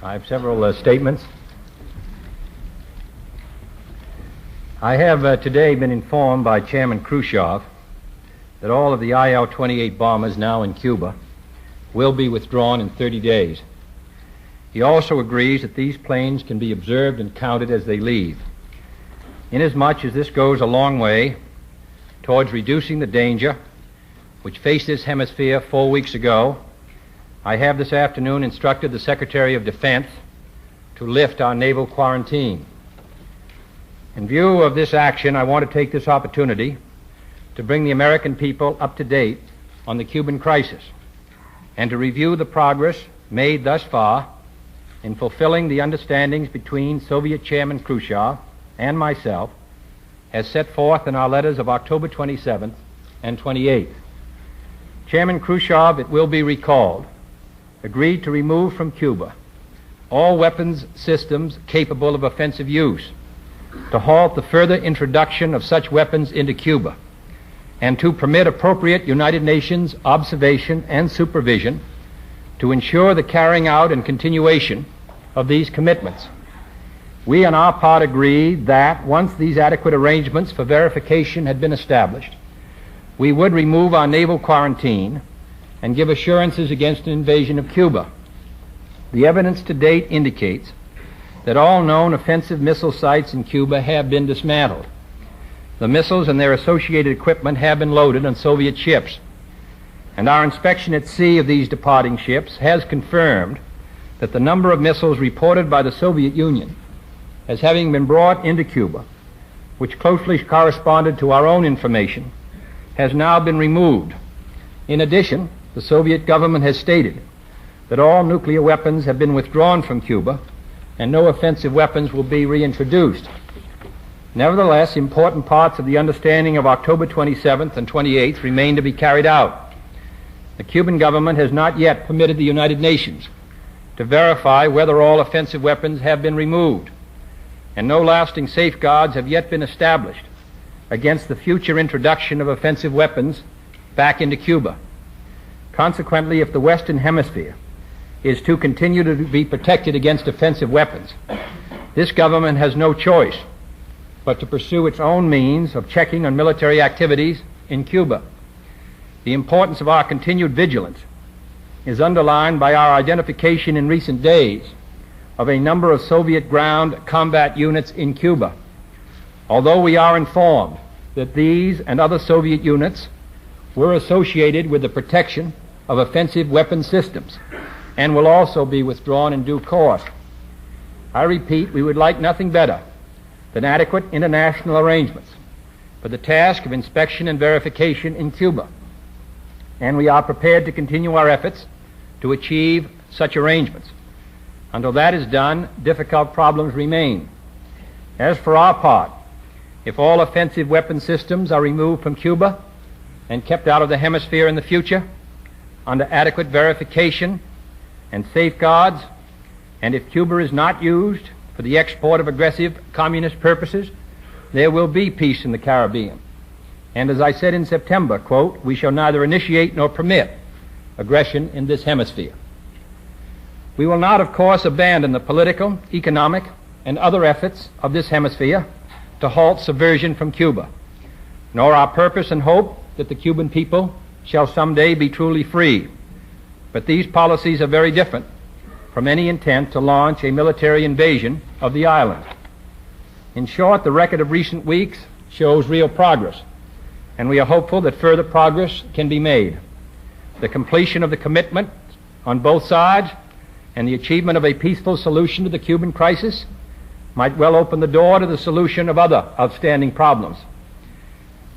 I have several statements. I have today been informed by Chairman Khrushchev that all of the IL-28 bombers now in Cuba will be withdrawn in 30 days. He also agrees that these planes can be observed and counted as they leave. Inasmuch as this goes a long way towards reducing the danger which faced this hemisphere 4 weeks ago, I have this afternoon instructed the Secretary of Defense to lift our naval quarantine. In view of this action, I want to take this opportunity to bring the American people up to date on the Cuban crisis and to review the progress made thus far in fulfilling the understandings between Soviet Chairman Khrushchev and myself as set forth in our letters of October 27th and 28th. Chairman Khrushchev, it will be recalled, agreed to remove from Cuba all weapons systems capable of offensive use, to halt the further introduction of such weapons into Cuba, and to permit appropriate United Nations observation and supervision to ensure the carrying out and continuation of these commitments. We on our part agreed that once these adequate arrangements for verification had been established, we would remove our naval quarantine and give assurances against an invasion of Cuba. The evidence to date indicates that all known offensive missile sites in Cuba have been dismantled. The missiles and their associated equipment have been loaded on Soviet ships, and our inspection at sea of these departing ships has confirmed that the number of missiles reported by the Soviet Union as having been brought into Cuba, which closely corresponded to our own information, has now been removed. In addition, the Soviet government has stated that all nuclear weapons have been withdrawn from Cuba and no offensive weapons will be reintroduced. Nevertheless, important parts of the understanding of October 27th and 28th remain to be carried out. The Cuban government has not yet permitted the United Nations to verify whether all offensive weapons have been removed, and no lasting safeguards have yet been established against the future introduction of offensive weapons back into Cuba. Consequently, if the Western Hemisphere is to continue to be protected against offensive weapons, this government has no choice but to pursue its own means of checking on military activities in Cuba. The importance of our continued vigilance is underlined by our identification in recent days of a number of Soviet ground combat units in Cuba. Although we are informed that these and other Soviet units were associated with the protection of offensive weapon systems and will also be withdrawn in due course, I repeat, we would like nothing better than adequate international arrangements for the task of inspection and verification in Cuba, and we are prepared to continue our efforts to achieve such arrangements. Until that is done, difficult problems remain. As for our part, if all offensive weapon systems are removed from Cuba and kept out of the hemisphere in the future under adequate verification and safeguards, and if Cuba is not used for the export of aggressive communist purposes, there will be peace in the Caribbean. And as I said in September, quote, we shall neither initiate nor permit aggression in this hemisphere. We will not, of course, abandon the political, economic, and other efforts of this hemisphere to halt subversion from Cuba, nor our purpose and hope that the Cuban people shall someday be truly free. But these policies are very different from any intent to launch a military invasion of the island. In short, the record of recent weeks shows real progress, and we are hopeful that further progress can be made. The completion of the commitment on both sides and the achievement of a peaceful solution to the Cuban crisis might well open the door to the solution of other outstanding problems.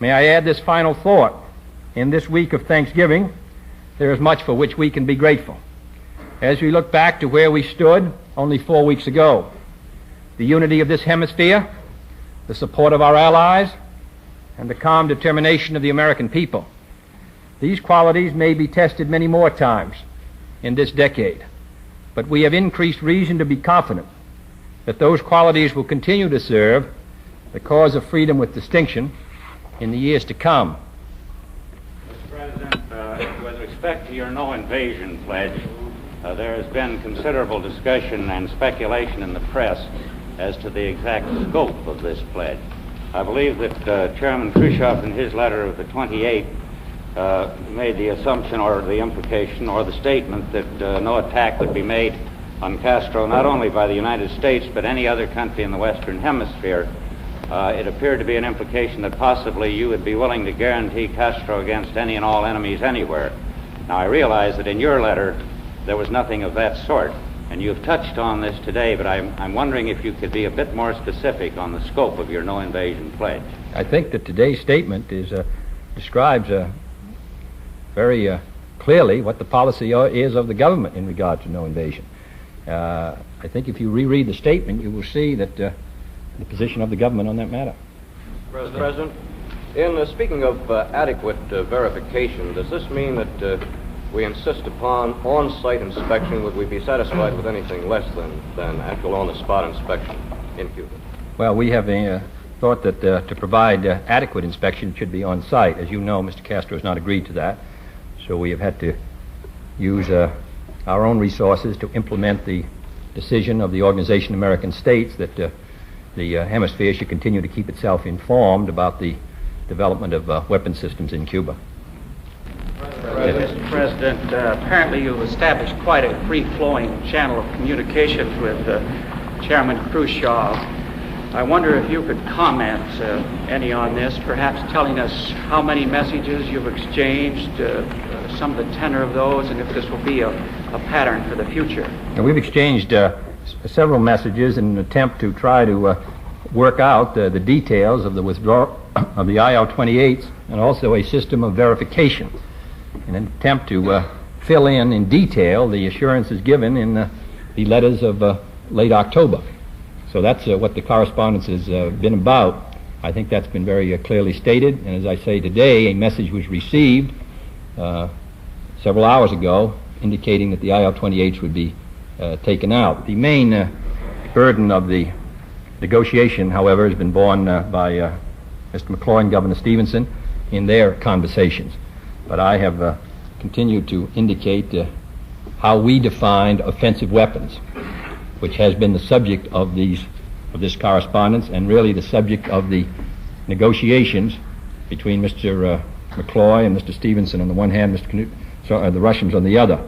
May I add this final thought? In this week of Thanksgiving, there is much for which we can be grateful. As we look back to where we stood only 4 weeks ago, the unity of this hemisphere, the support of our allies, and the calm determination of the American people, these qualities may be tested many more times in this decade, but we have increased reason to be confident that those qualities will continue to serve the cause of freedom with distinction in the years to come. Mr. President, with respect to your no invasion pledge, There has been considerable discussion and speculation in the press as to the exact scope of this pledge. I believe that Chairman Khrushchev, in his letter of the 28th, made the assumption or the implication or the statement that no attack would be made on Castro, not only by the United States, but any other country in the Western Hemisphere. It appeared to be an implication that possibly you would be willing to guarantee Castro against any and all enemies anywhere. Now, I realize that in your letter there was nothing of that sort, and you've touched on this today, but I'm wondering if you could be a bit more specific on the scope of your no-invasion pledge. I think that today's statement describes very clearly what the policy is of the government in regard to no invasion. I think if you reread the statement, you will see that the position of the government on that matter. President, in speaking of adequate verification, does this mean that we insist upon on-site inspection? Would we be satisfied with anything less than actual on-the-spot inspection in Cuba? Well, we have thought that to provide adequate inspection should be on-site. As you know, Mr. Castro has not agreed to that, so we have had to use our own resources to implement the decision of the Organization of American States that the hemisphere should continue to keep itself informed about the development of weapon systems in Cuba. Mr. President, apparently you've established quite a free-flowing channel of communications with Chairman Khrushchev. I wonder if you could comment any on this, perhaps telling us how many messages you've exchanged, some of the tenor of those, and if this will be a pattern for the future. Now, we've exchanged several messages in an attempt to try to work out the details of the withdrawal of the IL-28s and also a system of verification in an attempt to fill in detail the assurances given in the letters of late October. So that's what the correspondence has been about. I think that's been very clearly stated, and as I say today, a message was received several hours ago indicating that the IL-28s would be taken out. The main burden of the negotiation, however, has been borne by Mr. McCloy and Governor Stevenson in their conversations. But I have continued to indicate how we defined offensive weapons, which has been the subject of this correspondence and really the subject of the negotiations between Mr. McCloy and Mr. Stevenson on the one hand, the Russians on the other.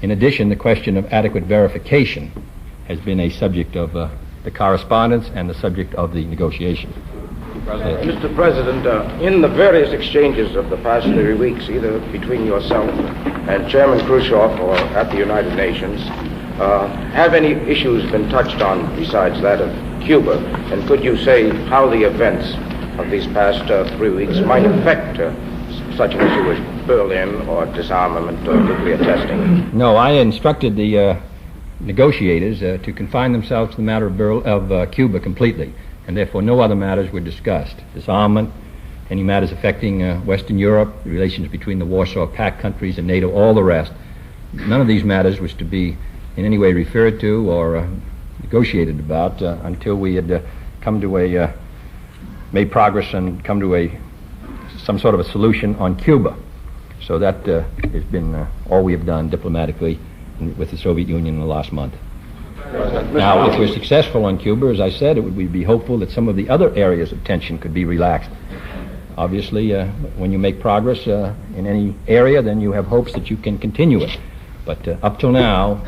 In addition, the question of adequate verification has been a subject of the correspondence and the subject of the negotiation. Mr. President, in the various exchanges of the past 3 weeks, either between yourself and Chairman Khrushchev or at the United Nations, have any issues been touched on besides that of Cuba? And could you say how the events of these past 3 weeks might affect such an issue as Berlin or disarmament or nuclear testing? No, I instructed the negotiators to confine themselves to the matter of Cuba completely, and therefore no other matters were discussed. Disarmament, any matters affecting Western Europe, the relations between the Warsaw Pact countries and NATO, all the rest. None of these matters was to be in any way referred to or negotiated about until we had made progress and come to some sort of a solution on Cuba. So that has been all we have done diplomatically with the Soviet Union in the last month. Now, if we're successful on Cuba, as I said, we'd be hopeful that some of the other areas of tension could be relaxed. Obviously, when you make progress in any area, then you have hopes that you can continue it. But up till now,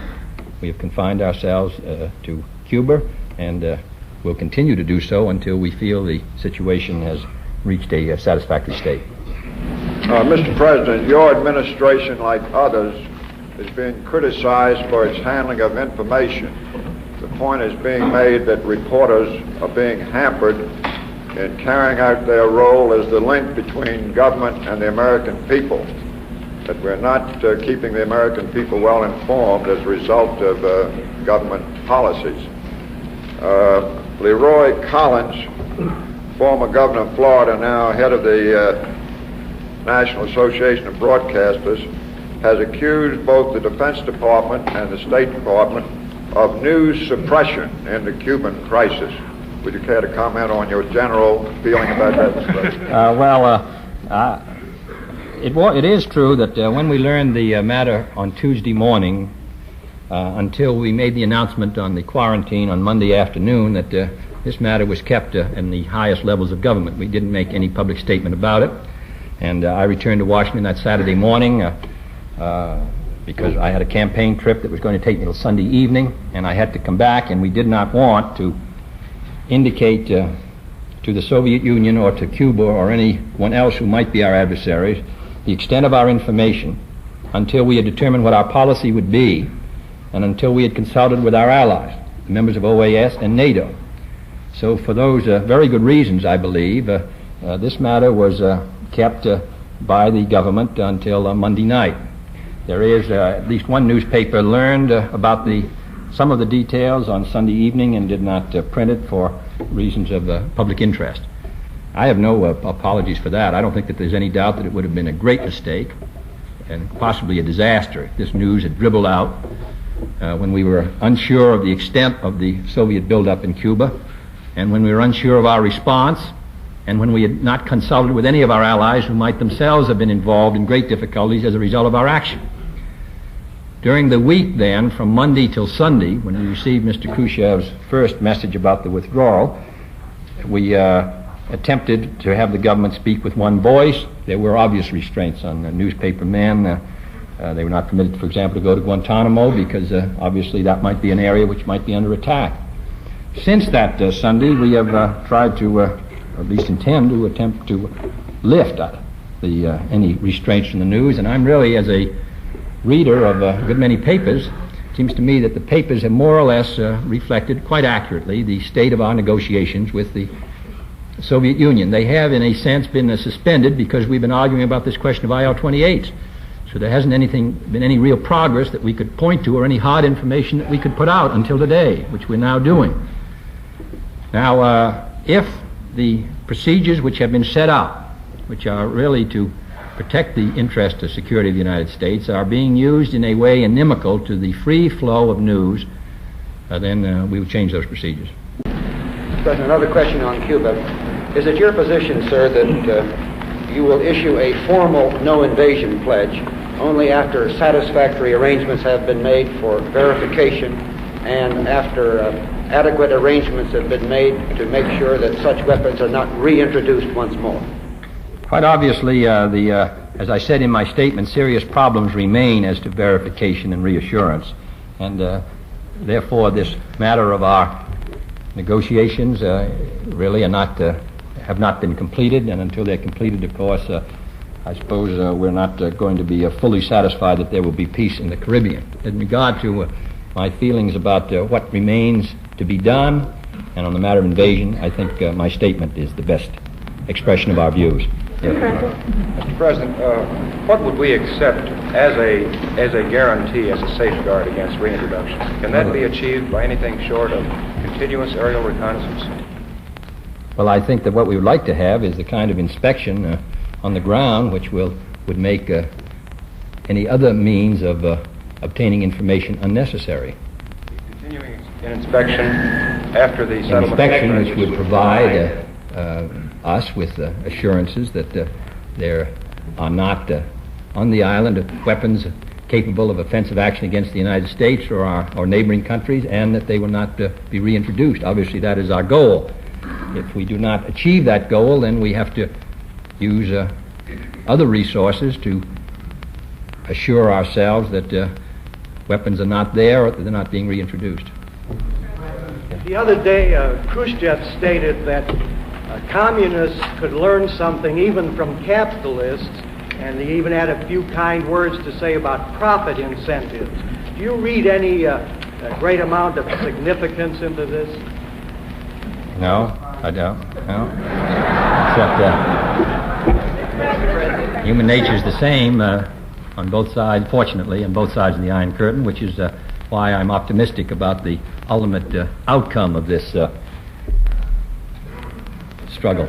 we have confined ourselves to Cuba, and we'll continue to do so until we feel the situation has reached a satisfactory state. Mr. President, your administration, like others, is being criticized for its handling of information. The point is being made that reporters are being hampered in carrying out their role as the link between government and the American people, that we're not keeping the American people well informed as a result of government policies. Leroy Collins, former governor of Florida, now head of the National Association of Broadcasters, has accused both the Defense Department and the State Department of news suppression in the Cuban crisis. Would you care to comment on your general feeling about that, Mr. President? It is true that when we learned the matter on Tuesday morning, until we made the announcement on the quarantine on Monday afternoon that this matter was kept in the highest levels of government. We didn't make any public statement about it. And I returned to Washington that Saturday morning because I had a campaign trip that was going to take me till Sunday evening, and I had to come back, and we did not want to indicate to the Soviet Union or to Cuba or anyone else who might be our adversaries the extent of our information until we had determined what our policy would be and until we had consulted with our allies, the members of OAS and NATO. So for those very good reasons, I believe, this matter was kept by the government until Monday night. There is at least one newspaper learned about some of the details on Sunday evening and did not print it for reasons of public interest. I have no apologies for that. I don't think that there's any doubt that it would have been a great mistake and possibly a disaster if this news had dribbled out when we were unsure of the extent of the Soviet buildup in Cuba, and when we were unsure of our response, and when we had not consulted with any of our allies who might themselves have been involved in great difficulties as a result of our action. During the week then, from Monday till Sunday, when we received Mr. Khrushchev's first message about the withdrawal, we attempted to have the government speak with one voice. There were obvious restraints on newspaper men. They were not permitted, for example, to go to Guantanamo because obviously that might be an area which might be under attack. Since that Sunday, we have tried to, or at least attempt to lift any restraints from the news, and I'm really, as a reader of a good many papers, it seems to me that the papers have more or less reflected quite accurately the state of our negotiations with the Soviet Union. They have, in a sense, been suspended because we've been arguing about this question of IL-28s. So there hasn't been any real progress that we could point to or any hard information that we could put out until today, which we're now doing. Now, if the procedures which have been set up, which are really to protect the interest of security of the United States, are being used in a way inimical to the free flow of news, then we will change those procedures. President, another question on Cuba. Is it your position, sir, that you will issue a formal no-invasion pledge only after satisfactory arrangements have been made for verification and after adequate arrangements have been made to make sure that such weapons are not reintroduced once more? Quite obviously, as I said in my statement, serious problems remain as to verification and reassurance, and therefore this matter of our negotiations really have not been completed, and until they're completed, of course, I suppose we're not going to be fully satisfied that there will be peace in the Caribbean. In regard to my feelings about what remains to be done, and on the matter of invasion, I think my statement is the best expression of our views. Mr. President, what would we accept as a guarantee, as a safeguard against reintroduction? Can that be achieved by anything short of continuous aerial reconnaissance? Well, I think that what we would like to have is the kind of inspection on the ground which would make any other means of obtaining information unnecessary. Continuing an inspection after the settlement. An inspection which would provide us with assurances that there are not on the island weapons capable of offensive action against the United States or neighboring countries, and that they will not be reintroduced. Obviously, that is our goal. If we do not achieve that goal, then we have to use other resources to assure ourselves that weapons are not there or that they're not being reintroduced. The other day, Khrushchev stated that communists could learn something even from capitalists, and he even had a few kind words to say about profit incentives. Do you read any great amount of significance into this? No, I don't. No. Except human nature is the same on both sides, fortunately, on both sides of the Iron Curtain, which is why I'm optimistic about the ultimate outcome of this struggle.